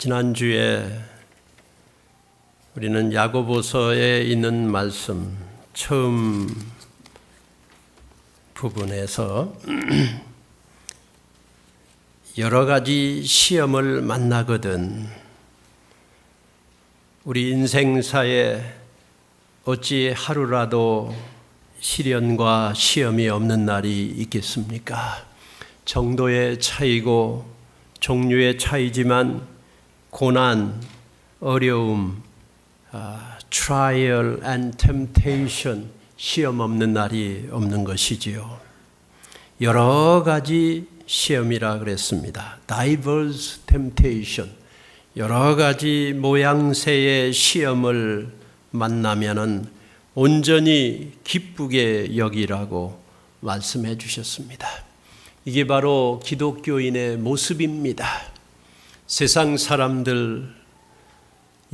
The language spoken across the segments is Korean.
지난주에 우리는 야고보서에 있는 말씀 처음 부분에서 여러 가지 시험을 만나거든 우리 인생사에 어찌 하루라도 시련과 시험이 없는 날이 있겠습니까? 정도의 차이고 종류의 차이지만 고난, 어려움, trial and temptation, 시험 없는 날이 없는 것이지요. 여러 가지 시험이라 그랬습니다. diverse temptation, 여러 가지 모양새의 시험을 만나면은 온전히 기쁘게 여기라고 말씀해 주셨습니다. 이게 바로 기독교인의 모습입니다. 세상 사람들,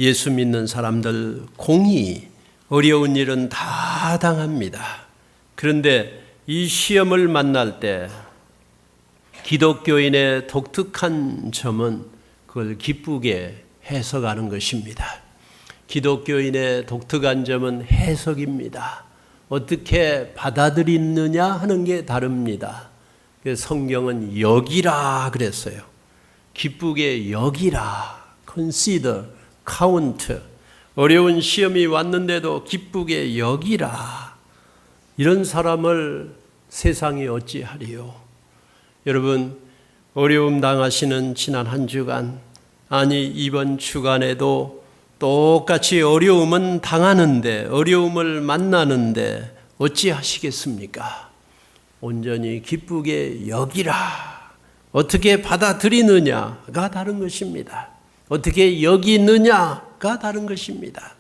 예수 믿는 사람들 공히 어려운 일은 다 당합니다. 그런데 이 시험을 만날 때 기독교인의 독특한 점은 그걸 기쁘게 해석하는 것입니다. 기독교인의 독특한 점은 해석입니다. 어떻게 받아들이느냐 하는 게 다릅니다. 성경은 여기라 그랬어요. 기쁘게 여기라, consider, count. 어려운 시험이 왔는데도 기쁘게 여기라. 이런 사람을 세상이 어찌하리요? 여러분, 어려움 당하시는 지난 한 주간, 아니 이번 주간에도 똑같이 어려움은 당하는데, 어려움을 만나는데 어찌하시겠습니까? 온전히 기쁘게 여기라. 어떻게 받아들이느냐가 다른 것입니다. 어떻게 여기느냐가 다른 것입니다.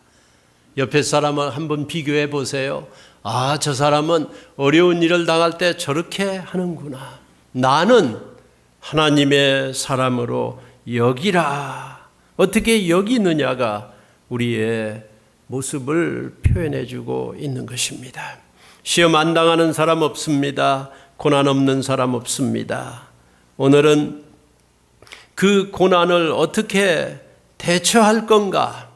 옆에 사람을 한번 비교해 보세요. 아, 저 사람은 어려운 일을 당할 때 저렇게 하는구나. 나는 하나님의 사람으로 여기라. 어떻게 여기느냐가 우리의 모습을 표현해 주고 있는 것입니다. 시험 안 당하는 사람 없습니다. 고난 없는 사람 없습니다. 오늘은 그 고난을 어떻게 대처할 건가?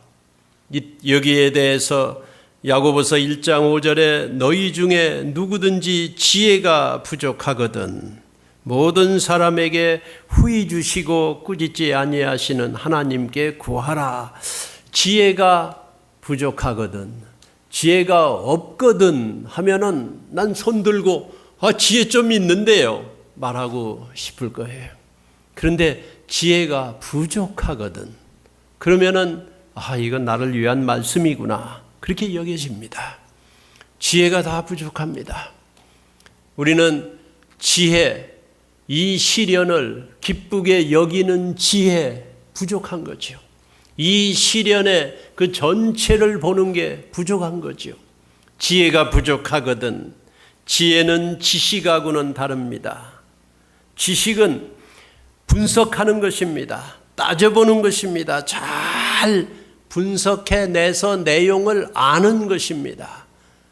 여기에 대해서 야고보서 1장 5절에 너희 중에 누구든지 지혜가 부족하거든 모든 사람에게 후히 주시고 꾸짖지 아니하시는 하나님께 구하라. 지혜가 부족하거든, 지혜가 없거든 하면은 난 손 들고 지혜 좀 있는데요 말하고 싶을 거예요. 그런데 지혜가 부족하거든 그러면은 이건 나를 위한 말씀이구나 그렇게 여겨집니다. 지혜가 다 부족합니다. 우리는 지혜, 이 시련을 기쁘게 여기는 지혜 부족한 거죠. 이 시련의 그 전체를 보는 게 부족한 거죠. 지혜가 부족하거든. 지혜는 지식하고는 다릅니다. 지식은 분석하는 것입니다. 따져보는 것입니다. 잘 분석해내서 내용을 아는 것입니다.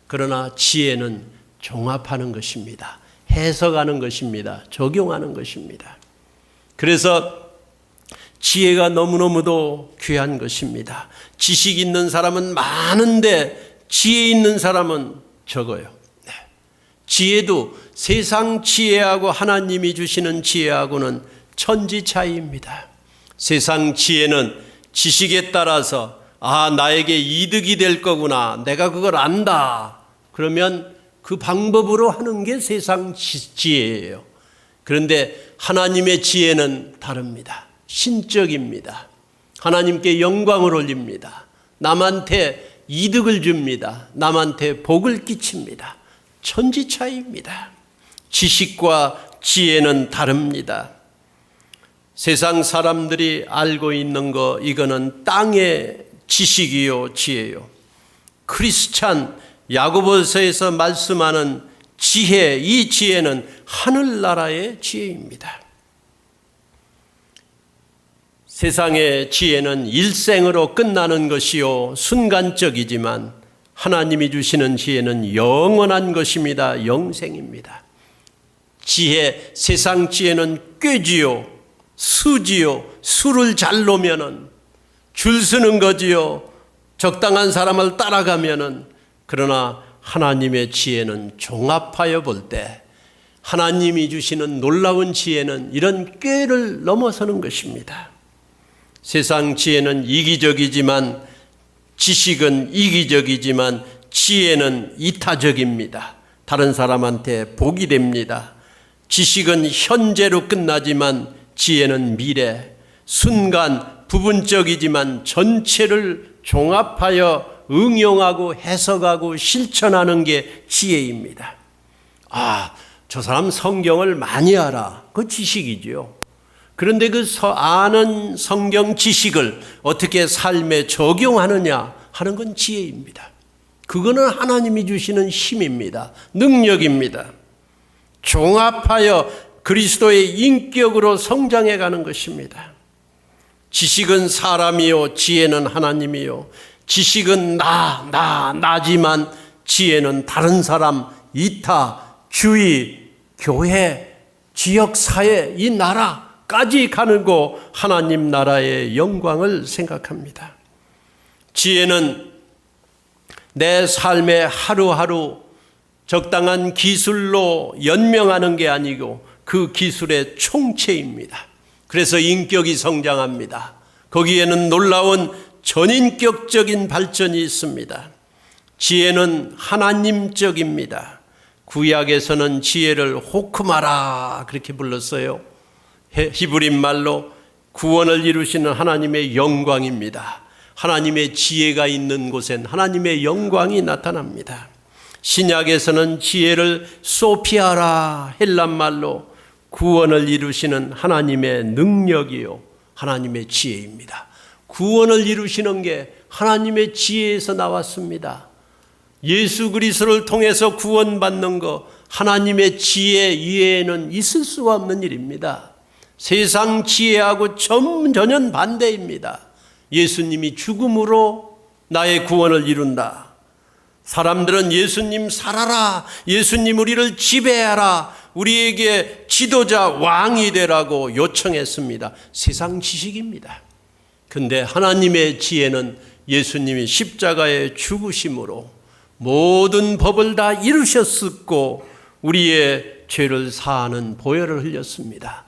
그러나 지혜는 종합하는 것입니다. 해석하는 것입니다. 적용하는 것입니다. 그래서 지혜가 너무너무도 귀한 것입니다. 지식 있는 사람은 많은데 지혜 있는 사람은 적어요. 지혜도 세상 지혜하고 하나님이 주시는 지혜하고는 천지 차이입니다. 세상 지혜는 지식에 따라서 나에게 이득이 될 거구나, 내가 그걸 안다 그러면 그 방법으로 하는 게 세상 지혜예요. 그런데 하나님의 지혜는 다릅니다. 신적입니다. 하나님께 영광을 올립니다. 남한테 이득을 줍니다. 남한테 복을 끼칩니다. 천지 차이입니다. 지식과 지혜는 다릅니다. 세상 사람들이 알고 있는 거 이거는 땅의 지식이요 지혜요. 크리스찬 야고보서에서 말씀하는 지혜, 이 지혜는 하늘나라의 지혜입니다. 세상의 지혜는 일생으로 끝나는 것이요 순간적이지만 하나님이 주시는 지혜는 영원한 것입니다. 영생입니다. 지혜, 세상 지혜는 꾀지요 수지요. 수를 잘 놓으면은 줄 서는 거지요. 적당한 사람을 따라가면은. 그러나 하나님의 지혜는 종합하여 볼 때 하나님이 주시는 놀라운 지혜는 이런 꾀를 넘어서는 것입니다. 세상 지혜는 이기적이지만, 지식은 이기적이지만 지혜는 이타적입니다. 다른 사람한테 복이 됩니다. 지식은 현재로 끝나지만 지혜는 미래, 순간, 부분적이지만 전체를 종합하여 응용하고 해석하고 실천하는 게 지혜입니다. 저 사람 성경을 많이 알아. 그 지식이죠. 그런데 그 아는 성경 지식을 어떻게 삶에 적용하느냐 하는 건 지혜입니다. 그거는 하나님이 주시는 힘입니다. 능력입니다. 종합하여 그리스도의 인격으로 성장해 가는 것입니다. 지식은 사람이요, 지혜는 하나님이요. 지식은 나지만 지혜는 다른 사람, 이타, 주의, 교회, 지역, 사회, 이 나라까지 가는고 하나님 나라의 영광을 생각합니다. 지혜는 내 삶의 하루하루 적당한 기술로 연명하는 게 아니고 그 기술의 총체입니다. 그래서 인격이 성장합니다. 거기에는 놀라운 전인격적인 발전이 있습니다. 지혜는 하나님적입니다. 구약에서는 지혜를 호크마라 그렇게 불렀어요. 히브리 말로 구원을 이루시는 하나님의 영광입니다. 하나님의 지혜가 있는 곳엔 하나님의 영광이 나타납니다. 신약에서는 지혜를 소피아라 헬란 말로 구원을 이루시는 하나님의 능력이요, 하나님의 지혜입니다. 구원을 이루시는 게 하나님의 지혜에서 나왔습니다. 예수 그리스도를 통해서 구원받는 거 하나님의 지혜 이외에는 있을 수가 없는 일입니다. 세상 지혜하고 전혀 반대입니다. 예수님이 죽음으로 나의 구원을 이룬다. 사람들은 예수님 살아라, 예수님 우리를 지배하라, 우리에게 지도자 왕이 되라고 요청했습니다. 세상 지식입니다. 근데 하나님의 지혜는 예수님이 십자가의 죽으심으로 모든 법을 다 이루셨었고 우리의 죄를 사하는 보혈을 흘렸습니다.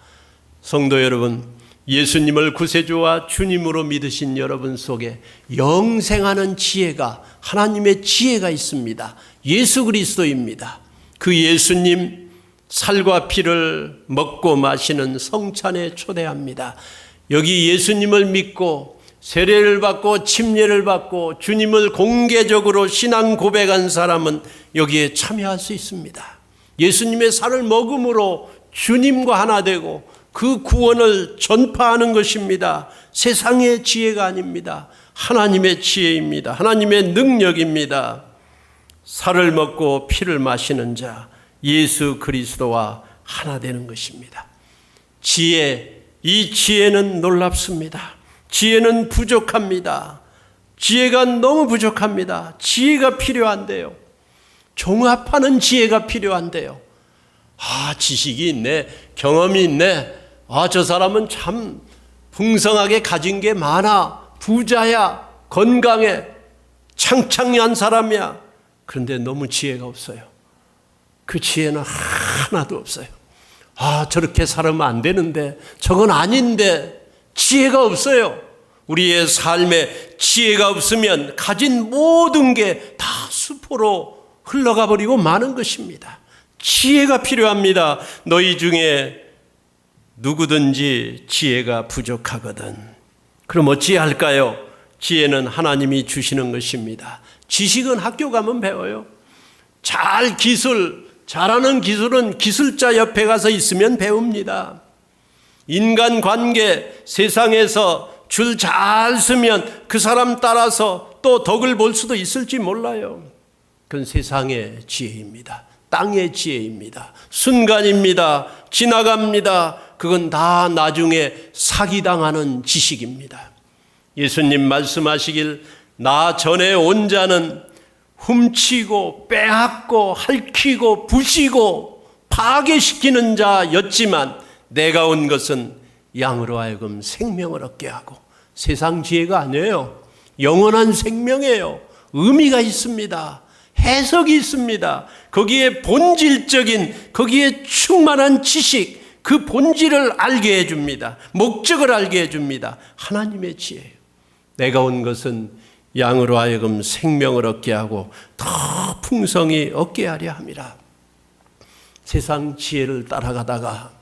성도 여러분, 예수님을 구세주와 주님으로 믿으신 여러분 속에 영생하는 지혜가, 하나님의 지혜가 있습니다. 예수 그리스도입니다. 그 예수님 살과 피를 먹고 마시는 성찬에 초대합니다. 여기 예수님을 믿고 세례를 받고 침례를 받고 주님을 공개적으로 신앙 고백한 사람은 여기에 참여할 수 있습니다. 예수님의 살을 먹음으로 주님과 하나 되고 그 구원을 전파하는 것입니다. 세상의 지혜가 아닙니다. 하나님의 지혜입니다. 하나님의 능력입니다. 살을 먹고 피를 마시는 자 예수 그리스도와 하나 되는 것입니다. 지혜, 이 지혜는 놀랍습니다. 지혜는 부족합니다. 지혜가 너무 부족합니다. 지혜가 필요한데요. 종합하는 지혜가 필요한데요. 지식이 있네, 경험이 있네, 저 사람은 참 풍성하게 가진 게 많아, 부자야, 건강해, 창창한 사람이야. 그런데 너무 지혜가 없어요. 그 지혜는 하나도 없어요. 저렇게 살면 안 되는데, 저건 아닌데, 지혜가 없어요. 우리의 삶에 지혜가 없으면 가진 모든 게 다 수포로 흘러가 버리고 마는 것입니다. 지혜가 필요합니다. 너희 중에 누구든지 지혜가 부족하거든. 그럼 어찌할까요? 지혜는 하나님이 주시는 것입니다. 지식은 학교 가면 배워요. 잘하는 기술은 기술자 옆에 가서 있으면 배웁니다. 인간관계, 세상에서 줄 잘 서면 그 사람 따라서 또 덕을 볼 수도 있을지 몰라요. 그건 세상의 지혜입니다. 땅의 지혜입니다. 순간입니다. 지나갑니다. 그건 다 나중에 사기당하는 지식입니다. 예수님 말씀하시길 나 전에 온 자는 훔치고 빼앗고 핥히고 부시고 파괴시키는 자였지만 내가 온 것은 양으로 하여금 생명을 얻게 하고, 세상 지혜가 아니에요. 영원한 생명이에요. 의미가 있습니다. 해석이 있습니다. 거기에 본질적인, 거기에 충만한 지식, 그 본질을 알게 해줍니다. 목적을 알게 해줍니다. 하나님의 지혜예요. 내가 온 것은 양으로 하여금 생명을 얻게 하고 더 풍성히 얻게 하려 함이라. 세상 지혜를 따라가다가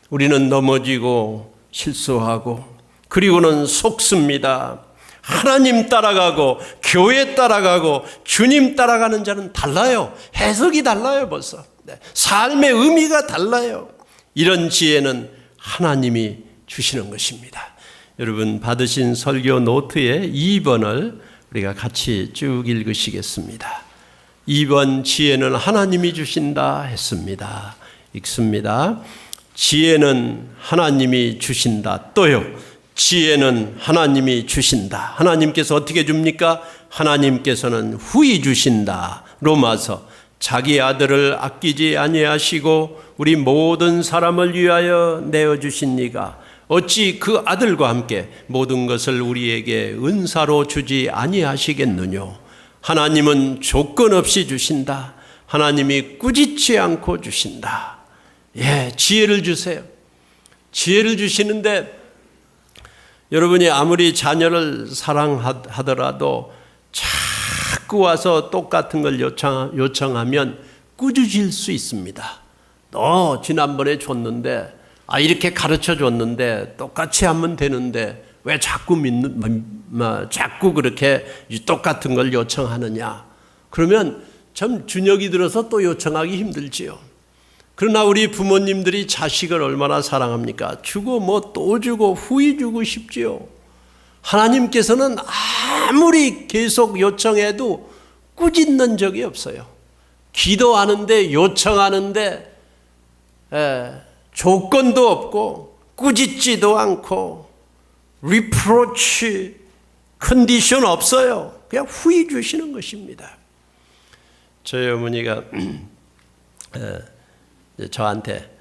우리는 넘어지고 실수하고 그리고는 속습니다. 하나님 따라가고 교회 따라가고 주님 따라가는 자는 달라요. 해석이 달라요. 벌써 삶의 의미가 달라요. 이런 지혜는 하나님이 주시는 것입니다. 여러분 받으신 설교 노트의 2번을 우리가 같이 쭉 읽으시겠습니다. 2번 지혜는 하나님이 주신다 했습니다. 읽습니다. 지혜는 하나님이 주신다. 또요. 지혜는 하나님이 주신다. 하나님께서 어떻게 줍니까? 하나님께서는 후히 주신다. 로마서 자기 아들을 아끼지 아니하시고 우리 모든 사람을 위하여 내어주신 이가 어찌 그 아들과 함께 모든 것을 우리에게 은사로 주지 아니하시겠느뇨. 하나님은 조건 없이 주신다. 하나님이 꾸짖지 않고 주신다. 지혜를 주세요. 지혜를 주시는데 여러분이 아무리 자녀를 사랑하더라도 자꾸 와서 똑같은 걸 요청하면 꾸짖을 수 있습니다. 너 지난번에 줬는데 이렇게 가르쳐 줬는데 똑같이 하면 되는데 왜 자꾸 그렇게 똑같은 걸 요청하느냐. 그러면 참 준혁이 들어서 또 요청하기 힘들지요. 그러나 우리 부모님들이 자식을 얼마나 사랑합니까? 주고 또 주고 후히 주고 싶지요. 하나님께서는 아무리 계속 요청해도 꾸짖는 적이 없어요. 기도하는데 요청하는데 조건도 없고 꾸짖지도 않고 리프로치 컨디션 없어요. 그냥 후히 주시는 것입니다. 저희 어머니가 저한테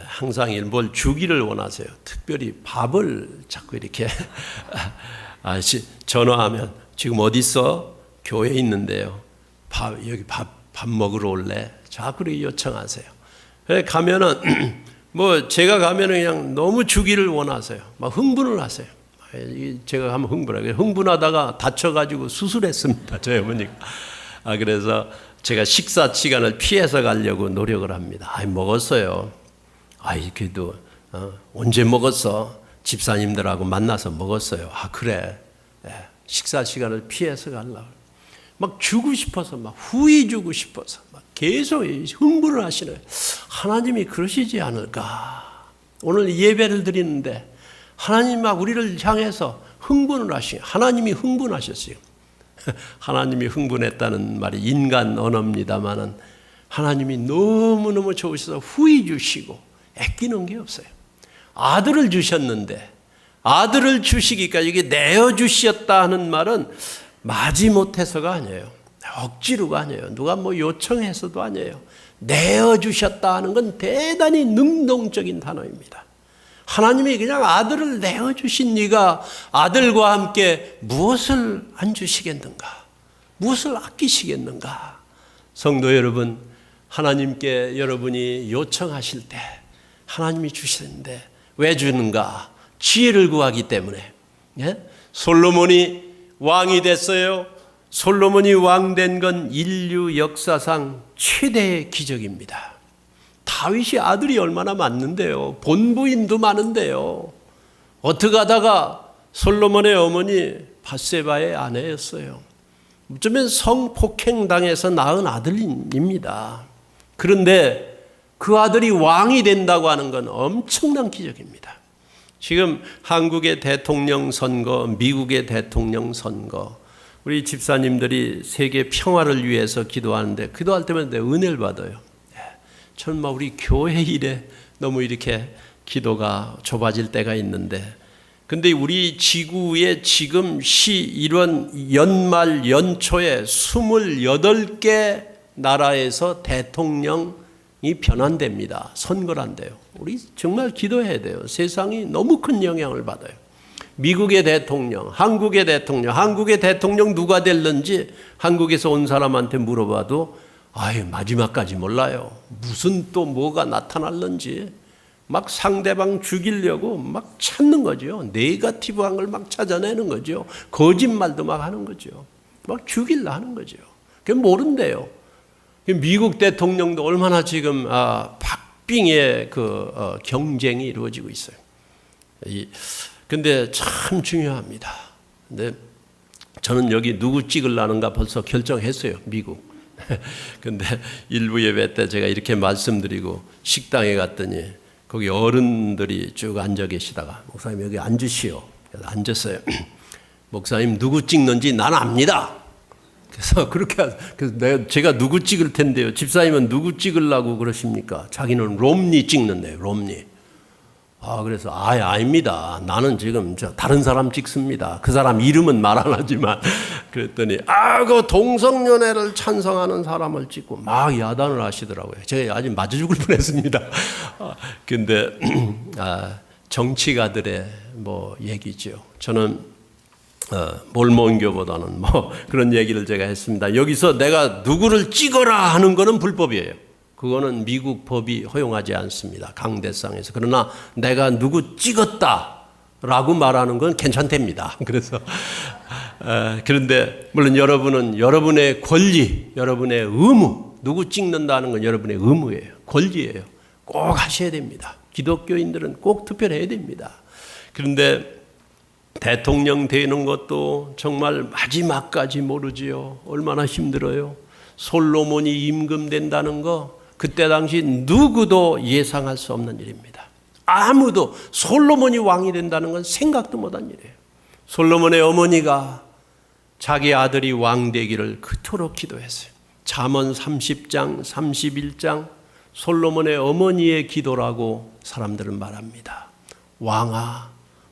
항상 뭘 주기를 원하세요. 특별히 밥을 자꾸 이렇게 전화하면 지금 어디 있어? 교회에 있는데요. 여기 밥 먹으러 올래? 자꾸 그렇게 요청하세요. 가면은 제가 가면은 그냥 너무 주기를 원하세요. 막 흥분을 하세요. 제가 가면 흥분하다가 다쳐가지고 수술했습니다. 저희 어머니가. 그래서 제가 식사 시간을 피해서 가려고 노력을 합니다. 먹었어요. 그래도 언제 먹었어? 집사님들하고 만나서 먹었어요. 그래. 식사 시간을 피해서 가려고. 막 주고 싶어서 막 후히 주고 싶어서 막 계속 흥분을 하시네요. 하나님이 그러시지 않을까? 오늘 예배를 드리는데 하나님 막 우리를 향해서 흥분을 하시고 하나님이 흥분하셨어요. 하나님이 흥분했다는 말이 인간 언어입니다만은 하나님이 너무너무 좋으셔서 후히 주시고 아끼는 게 없어요. 아들을 주셨는데 아들을 주시기까지 이게 내어주셨다 하는 말은 마지못해서가 아니에요. 억지로가 아니에요. 누가 요청해서도 아니에요. 내어주셨다 하는 건 대단히 능동적인 단어입니다. 하나님이 그냥 아들을 내어주신 이가 아들과 함께 무엇을 안 주시겠는가? 무엇을 아끼시겠는가? 성도 여러분, 하나님께 여러분이 요청하실 때 하나님이 주시는데 왜 주는가? 지혜를 구하기 때문에. 솔로몬이 왕이 됐어요. 솔로몬이 왕 된 건 인류 역사상 최대의 기적입니다. 다윗이 아들이 얼마나 많는데요. 본부인도 많은데요. 어떻게 하다가 솔로몬의 어머니 밧세바의 아내였어요. 어쩌면 성폭행당해서 낳은 아들입니다. 그런데 그 아들이 왕이 된다고 하는 건 엄청난 기적입니다. 지금 한국의 대통령 선거, 미국의 대통령 선거, 우리 집사님들이 세계 평화를 위해서 기도하는데 기도할 때마다 은혜를 받아요. 저는 우리 교회 일에 너무 이렇게 기도가 좁아질 때가 있는데, 근데 우리 지구에 지금 이런 연말 연초에 28개 나라에서 대통령이 변환됩니다. 선거를 한대요. 우리 정말 기도해야 돼요. 세상이 너무 큰 영향을 받아요. 미국의 대통령, 한국의 대통령 누가 될는지 한국에서 온 사람한테 물어봐도 마지막까지 몰라요. 무슨 또 뭐가 나타날는지 막 상대방 죽이려고 막 찾는 거죠. 네거티브한 걸 막 찾아내는 거죠. 거짓말도 막 하는 거죠. 막 죽이려 하는 거죠. 그게 모른대요. 미국 대통령도 얼마나 지금 박빙의 경쟁이 이루어지고 있어요. 근데 참 중요합니다. 근데 저는 여기 누구 찍으려는가 벌써 결정했어요. 미국. 근데 일부 예배 때 제가 이렇게 말씀드리고 식당에 갔더니 거기 어른들이 쭉 앉아 계시다가 목사님 여기 앉으시오. 그래서 앉았어요. 목사님 누구 찍는지 난 압니다. 그래서 그래서 제가 누구 찍을 텐데요. 집사님은 누구 찍으려고 그러십니까? 자기는 롬니 찍는데요. 롬니. 그래서 아닙니다. 나는 지금 다른 사람 찍습니다. 그 사람 이름은 말 안 하지만 그랬더니 그 동성연애를 찬성하는 사람을 찍고 막 야단을 하시더라고요. 제가 아직 맞아 죽을 뻔했습니다. 근데 정치가들의 얘기죠. 저는 몰몬교보다는 그런 얘기를 제가 했습니다. 여기서 내가 누구를 찍어라 하는 거는 불법이에요. 그거는 미국 법이 허용하지 않습니다. 강대상에서. 그러나 내가 누구 찍었다라고 말하는 건 괜찮답니다. 그래서 그런데 물론 여러분은 여러분의 권리, 여러분의 의무, 누구 찍는다는 건 여러분의 의무예요. 권리예요. 꼭 하셔야 됩니다. 기독교인들은 꼭 투표를 해야 됩니다. 그런데 대통령 되는 것도 정말 마지막까지 모르지요. 얼마나 힘들어요. 솔로몬이 임금된다는 거 그때 당시 누구도 예상할 수 없는 일입니다. 아무도 솔로몬이 왕이 된다는 건 생각도 못한 일이에요. 솔로몬의 어머니가 자기 아들이 왕 되기를 그토록 기도했어요. 잠언 30장, 31장 솔로몬의 어머니의 기도라고 사람들은 말합니다. 왕아,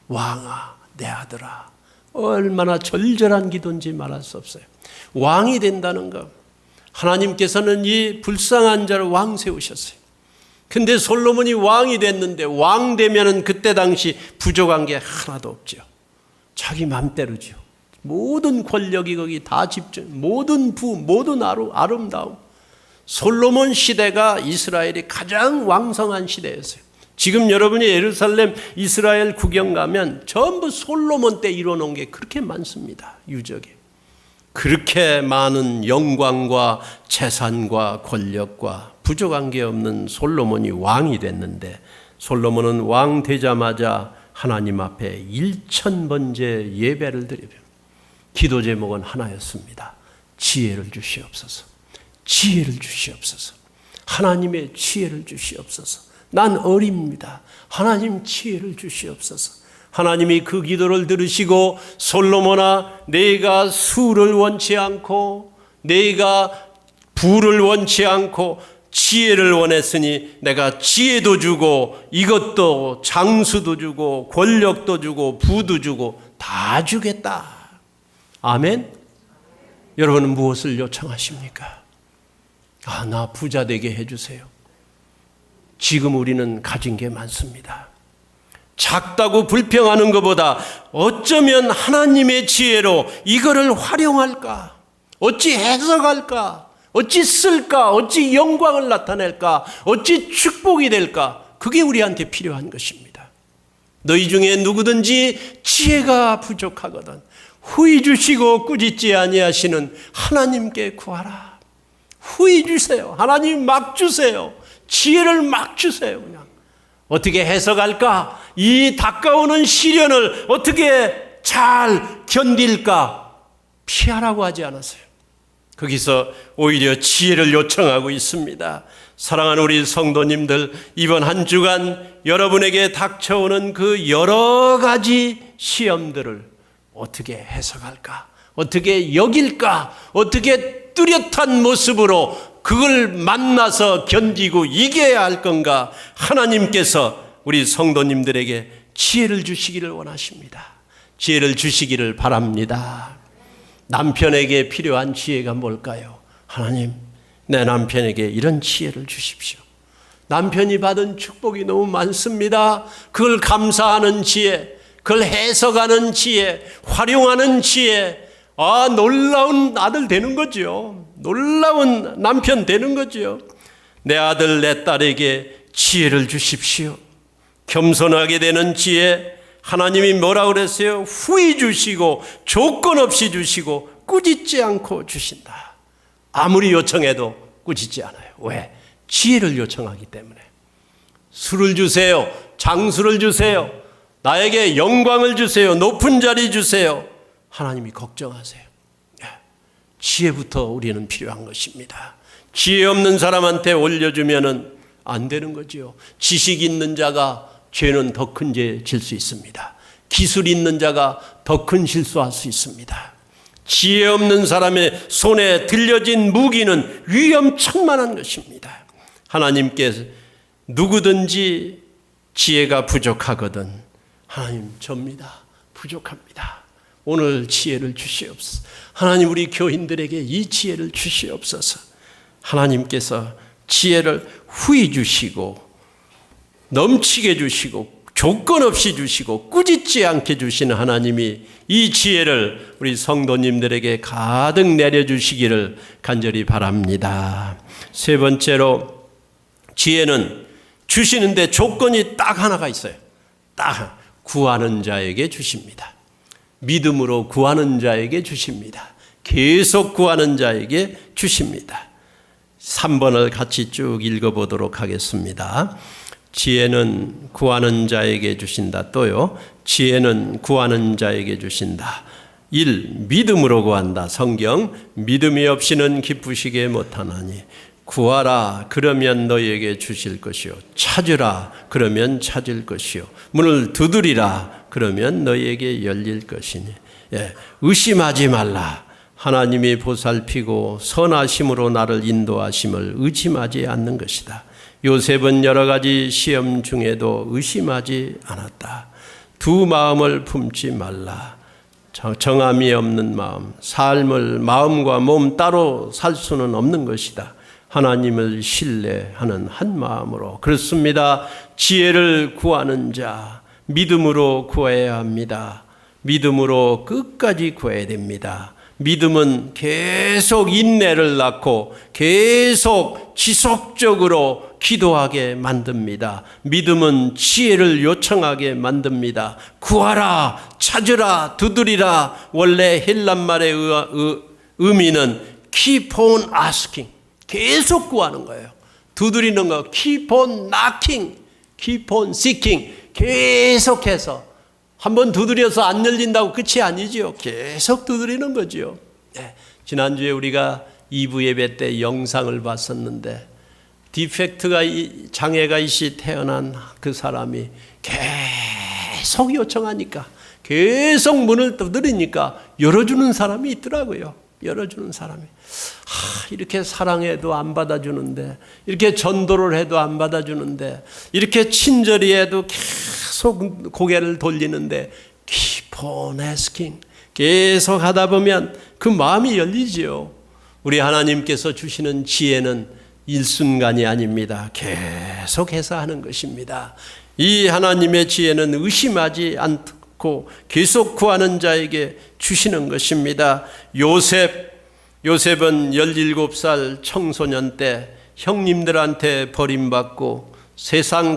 왕아, 내 아들아. 얼마나 절절한 기도인지 말할 수 없어요. 왕이 된다는 것. 하나님께서는 이 불쌍한 자를 왕 세우셨어요. 근데 솔로몬이 왕이 됐는데 왕 되면은 그때 당시 부족한 게 하나도 없죠. 자기 맘대로죠. 모든 권력이 거기 다 집중, 모든 모든 아름다움. 솔로몬 시대가 이스라엘이 가장 왕성한 시대였어요. 지금 여러분이 예루살렘 이스라엘 구경 가면 전부 솔로몬 때 이뤄놓은 게 그렇게 많습니다. 유적이. 그렇게 많은 영광과 재산과 권력과 부족한 게 없는 솔로몬이 왕이 됐는데 솔로몬은 왕 되자마자 하나님 앞에 1000번째 예배를 드리며 기도 제목은 하나였습니다. 지혜를 주시옵소서. 지혜를 주시옵소서. 하나님의 지혜를 주시옵소서. 난 어립니다. 하나님 지혜를 주시옵소서. 하나님이 그 기도를 들으시고 솔로몬아 네가 수를 원치 않고 네가 부를 원치 않고 지혜를 원했으니 내가 지혜도 주고 이것도 장수도 주고 권력도 주고 부도 주고 다 주겠다. 아멘. 여러분은 무엇을 요청하십니까? 나 부자 되게 해주세요. 지금 우리는 가진 게 많습니다. 작다고 불평하는 것보다 어쩌면 하나님의 지혜로 이거를 활용할까? 어찌 해석할까? 어찌 쓸까? 어찌 영광을 나타낼까? 어찌 축복이 될까? 그게 우리한테 필요한 것입니다. 너희 중에 누구든지 지혜가 부족하거든 후히 주시고 꾸짖지 아니하시는 하나님께 구하라. 후히 주세요. 하나님 막 주세요. 지혜를 막 주세요. 그냥. 어떻게 해석할까? 이 다가오는 시련을 어떻게 잘 견딜까? 피하라고 하지 않았어요. 거기서 오히려 지혜를 요청하고 있습니다. 사랑하는 우리 성도님들, 이번 한 주간 여러분에게 닥쳐오는 그 여러 가지 시험들을 어떻게 해석할까? 어떻게 여길까? 어떻게 뚜렷한 모습으로 그걸 만나서 견디고 이겨야 할 건가? 하나님께서 우리 성도님들에게 지혜를 주시기를 원하십니다. 지혜를 주시기를 바랍니다. 남편에게 필요한 지혜가 뭘까요? 하나님, 내 남편에게 이런 지혜를 주십시오. 남편이 받은 축복이 너무 많습니다. 그걸 감사하는 지혜, 그걸 해석하는 지혜, 활용하는 지혜, 놀라운 아들 되는 거죠. 놀라운 남편 되는 거죠. 내 아들, 내 딸에게 지혜를 주십시오. 겸손하게 되는 지혜, 하나님이 뭐라고 그랬어요? 후히 주시고 조건 없이 주시고 꾸짖지 않고 주신다. 아무리 요청해도 꾸짖지 않아요. 왜? 지혜를 요청하기 때문에. 술을 주세요. 장수를 주세요. 나에게 영광을 주세요. 높은 자리 주세요. 하나님이 걱정하세요. 지혜부터 우리는 필요한 것입니다. 지혜 없는 사람한테 올려주면 안 되는 거죠. 지식 있는 자가 죄는 더 큰 죄 질 수 있습니다. 기술 있는 자가 더 큰 실수할 수 있습니다. 지혜 없는 사람의 손에 들려진 무기는 위험천만한 것입니다. 하나님께 누구든지 지혜가 부족하거든 하나님 접니다. 부족합니다. 오늘 지혜를 주시옵소서. 하나님 우리 교인들에게 이 지혜를 주시옵소서. 하나님께서 지혜를 후히 주시고 넘치게 주시고 조건 없이 주시고 꾸짖지 않게 주시는 하나님이 이 지혜를 우리 성도님들에게 가득 내려주시기를 간절히 바랍니다. 세 번째로 지혜는 주시는데 조건이 딱 하나가 있어요. 딱 구하는 자에게 주십니다. 믿음으로 구하는 자에게 주십니다. 계속 구하는 자에게 주십니다. 3번을 같이 쭉 읽어보도록 하겠습니다. 지혜는 구하는 자에게 주신다. 또요. 지혜는 구하는 자에게 주신다. 1. 믿음으로 구한다. 성경 믿음이 없이는 기쁘시게 못하나니 구하라 그러면 너희에게 주실 것이요 찾으라 그러면 찾을 것이요 문을 두드리라 그러면 너희에게 열릴 것이니 의심하지 말라. 하나님이 보살피고 선하심으로 나를 인도하심을 의심하지 않는 것이다. 요셉은 여러 가지 시험 중에도 의심하지 않았다. 두 마음을 품지 말라. 정함이 없는 마음, 삶을 마음과 몸 따로 살 수는 없는 것이다. 하나님을 신뢰하는 한 마음으로. 그렇습니다. 지혜를 구하는 자, 믿음으로 구해야 합니다. 믿음으로 끝까지 구해야 됩니다. 믿음은 계속 인내를 낳고 계속 지속적으로 기도하게 만듭니다. 믿음은 지혜를 요청하게 만듭니다. 구하라, 찾으라, 두드리라. 원래 헬란말의 의미는 keep on asking, 계속 구하는 거예요. 두드리는 거 keep on knocking, keep on seeking, 계속해서. 한번 두드려서 안 열린다고 끝이 아니지요. 계속 두드리는 거지요. 지난주에 우리가 2부 예배 때 영상을 봤었는데 디펙트가 장애가 있이 태어난 그 사람이 계속 요청하니까 계속 문을 두드리니까 열어주는 사람이 있더라고요. 열어주는 사람이. 이렇게 사랑해도 안 받아주는데, 이렇게 전도를 해도 안 받아주는데, 이렇게 친절히 해도 계속 고개를 돌리는데 keep on asking, 계속 하다 보면 그 마음이 열리지요. 우리 하나님께서 주시는 지혜는 일순간이 아닙니다. 계속해서 하는 것입니다. 이 하나님의 지혜는 의심하지 않고 계속 구하는 자에게 주시는 것입니다. 요셉은 17살 청소년 때 형님들한테 버림받고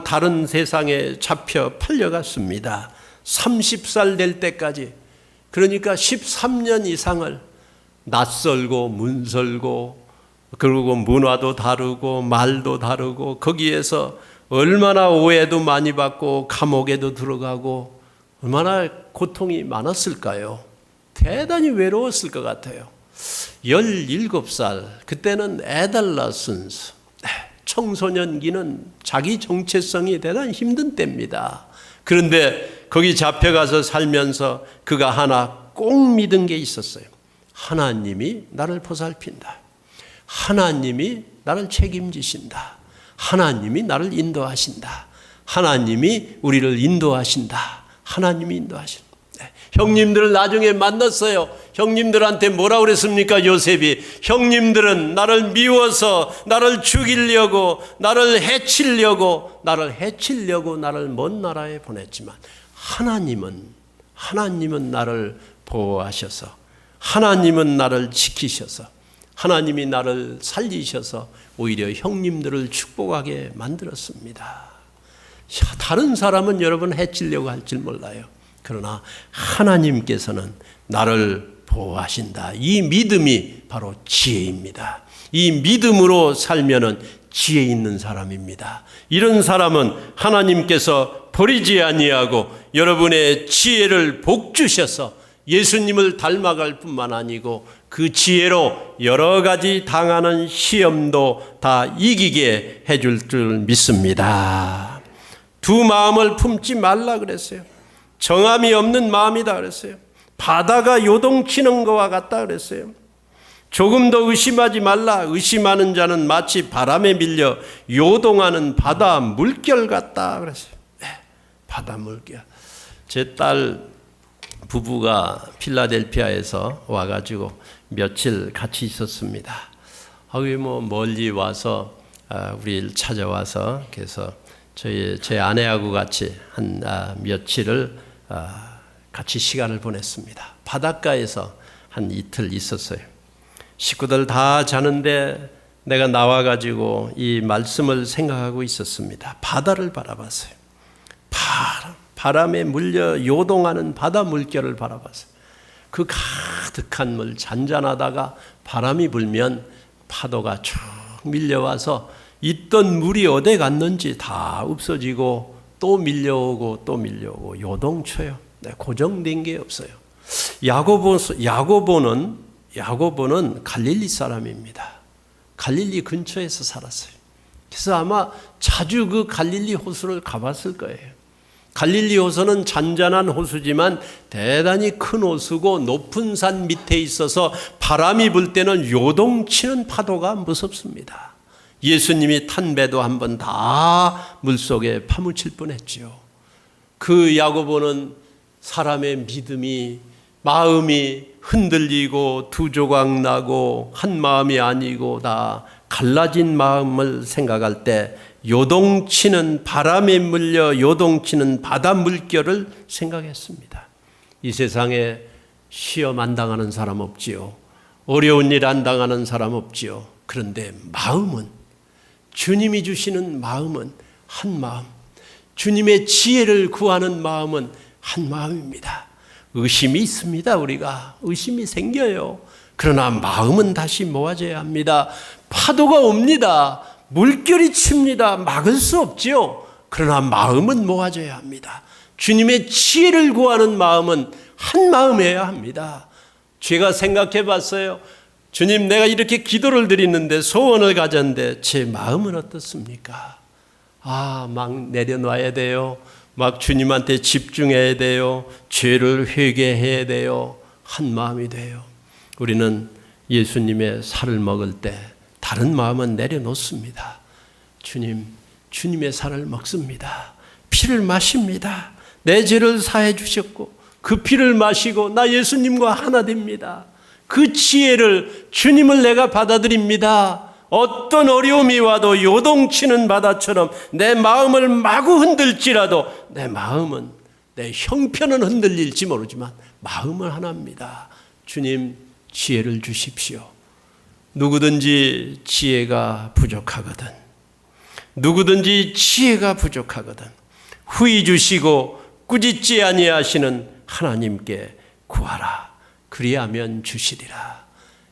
다른 세상에 잡혀 팔려갔습니다. 30살 될 때까지, 그러니까 13년 이상을 낯설고 문설고, 그리고 문화도 다르고 말도 다르고, 거기에서 얼마나 오해도 많이 받고 감옥에도 들어가고 얼마나 고통이 많았을까요? 대단히 외로웠을 것 같아요. 17살, 그때는 애달러슨스, 청소년기는 자기 정체성이 대단히 힘든 때입니다. 그런데 거기 잡혀가서 살면서 그가 하나 꼭 믿은 게 있었어요. 하나님이 나를 보살핀다. 하나님이 나를 책임지신다. 하나님이 나를 인도하신다. 하나님이 우리를 인도하신다. 하나님이 인도하신다. 형님들을 나중에 만났어요. 형님들한테 뭐라고 그랬습니까? 요셉이 형님들은 나를 미워서 나를 죽이려고 나를 해치려고 나를 먼 나라에 보냈지만 하나님은 나를 보호하셔서 하나님은 나를 지키셔서 하나님이 나를 살리셔서 오히려 형님들을 축복하게 만들었습니다. 다른 사람은 여러분 해치려고 할지 몰라요. 그러나 하나님께서는 나를 보호하신다. 이 믿음이 바로 지혜입니다. 이 믿음으로 살면은 지혜 있는 사람입니다. 이런 사람은 하나님께서 버리지 아니하고 여러분의 지혜를 복주셔서 예수님을 닮아갈 뿐만 아니고 그 지혜로 여러 가지 당하는 시험도 다 이기게 해줄 줄 믿습니다. 두 마음을 품지 말라 그랬어요. 정함이 없는 마음이다 그랬어요. 바다가 요동치는 것과 같다 그랬어요. 조금 더 의심하지 말라. 의심하는 자는 마치 바람에 밀려 요동하는 바다 물결 같다 그랬어요. 네, 바다 물결. 제 딸 부부가 필라델피아에서 와가지고 며칠 같이 있었습니다. 거기 멀리 와서 우리를 찾아와서 그래서 제 아내하고 같이 한 며칠을 같이 시간을 보냈습니다. 바닷가에서 한 이틀 있었어요. 식구들 다 자는데 내가 나와가지고 이 말씀을 생각하고 있었습니다. 바다를 바라봤어요. 바람에 물려 요동하는 바다 물결을 바라봤어요. 그 가득한 물 잔잔하다가 바람이 불면 파도가 쭉 밀려와서 있던 물이 어디 갔는지 다 없어지고 또 밀려오고 또 밀려오고 요동쳐요. 고정된 게 없어요. 야고보는 갈릴리 사람입니다. 갈릴리 근처에서 살았어요. 그래서 아마 자주 그 갈릴리 호수를 가봤을 거예요. 갈릴리 호수는 잔잔한 호수지만 대단히 큰 호수고 높은 산 밑에 있어서 바람이 불 때는 요동치는 파도가 무섭습니다. 예수님이 탄 배도 한번 다 물속에 파묻힐 뻔했죠. 그 야고보는 사람의 믿음이 마음이 흔들리고 두 조각 나고 한 마음이 아니고 다 갈라진 마음을 생각할 때 요동치는 바람에 물려 요동치는 바다 물결을 생각했습니다. 이 세상에 시험 안 당하는 사람 없지요. 어려운 일 안 당하는 사람 없지요. 그런데 마음은 주님이 주시는 마음은 한 마음, 주님의 지혜를 구하는 마음은 한 마음입니다. 의심이 있습니다. 우리가 의심이 생겨요. 그러나 마음은 다시 모아져야 합니다. 파도가 옵니다. 물결이 칩니다. 막을 수 없지요. 그러나 마음은 모아져야 합니다. 주님의 지혜를 구하는 마음은 한 마음이어야 합니다. 제가 생각해 봤어요. 주님, 내가 이렇게 기도를 드리는데 소원을 가졌는데 제 마음은 어떻습니까? 막 내려놔야 돼요. 막 주님한테 집중해야 돼요. 죄를 회개해야 돼요. 한 마음이 돼요. 우리는 예수님의 살을 먹을 때 다른 마음은 내려놓습니다. 주님의 살을 먹습니다. 피를 마십니다. 내 죄를 사해 주셨고 그 피를 마시고 나 예수님과 하나 됩니다. 그 지혜를 주님을 내가 받아들입니다. 어떤 어려움이 와도 요동치는 바다처럼 내 마음을 마구 흔들지라도 내 마음은 내 형편은 흔들릴지 모르지만 마음은 하나입니다. 주님 지혜를 주십시오. 누구든지 지혜가 부족하거든 후히 주시고 꾸짖지 아니하시는 하나님께 구하라. 그리하면 주시리라.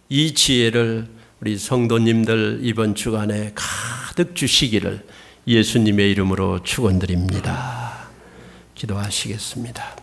이 지혜를 우리 성도님들 이번 주간에 가득 주시기를 예수님의 이름으로 축원드립니다. 기도하시겠습니다.